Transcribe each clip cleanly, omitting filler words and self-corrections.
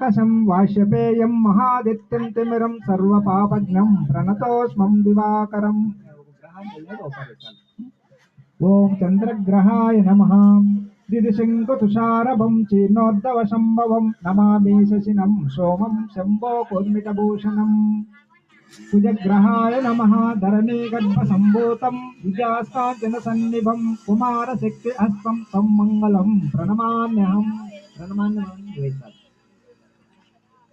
कशं वाष्यपेयं महादित्यं तिमिरं सर्वपापज्ञं प्रणतोऽस्मं दिवाकरम्। ओम चंद्रग्रहाय नमः। दिदिशङ्कुतुषारभं चीर्णोर्धवशम्भवं नमामि शशिनं सोमं शम्भो कुर्मिटभूषणम्। कुजग्रहाय नमः। धरणीगर्भसम्भूतं विद्यास्ताजनसन्निभं कुमारशक्तिहस्तं तं मङ्गलं प्रणमाम्यहम्।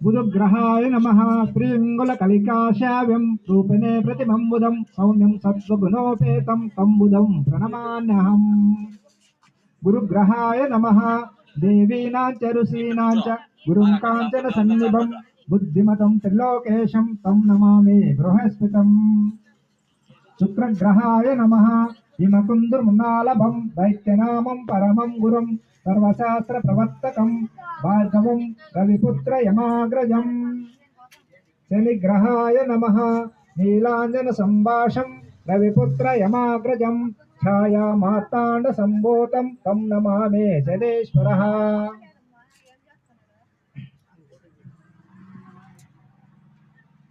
बुधग्रहाय नमः। श्रीङ्गुलकलिकाश्याव्यं रूपिणे प्रतिमम्बुधं सौम्यं सत्त्वगुणोपेतं तं बुधं प्रणमाम्यहम्। गुरुग्रहाय नमः। देवीनां च ऋषीणां च गुरुं काञ्चनसन्निभं बुद्धिमतं त्रिलोकेशं तं नमामि बृहस्पतिम्। शुक्रग्रहाय नमः। हिमकुन्दुर्मुनालभं दैत्यनामं परमं गुरुं सर्वशास्त्रप्रवर्तकं भार्गवं रविपुत्रयमाग्रजम्। शनिग्रहाय नमः। नीलाञ्जनसम्भाषं रविपुत्रयमाग्रजं छायामार्ताण्डसम्भूतं तं नमामि शनेश्वरः।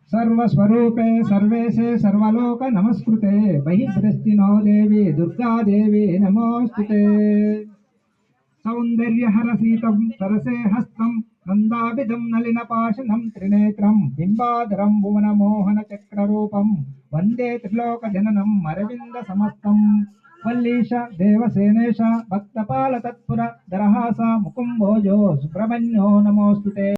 सर्वस्वरूपे सर्वेशे सर्वलोक नमस्कृते बहिर्दृष्टिनो देवी दुर्गा देवी नमोस्तुते। सौन्दर्यहरसीतं सरसे हस्तं नन्दाभिधं नलिनपाशनं त्रिनेत्रं बिम्बाधरं भुवनमोहनचक्ररूपं वन्दे त्रिलोकजननम् अरविन्दसमस्तं। वल्लीश देवसेनेश भक्तपाल तत्पुर दरहास मुकुम्भोजो सुब्रह्मण्यो नमोस्तुते।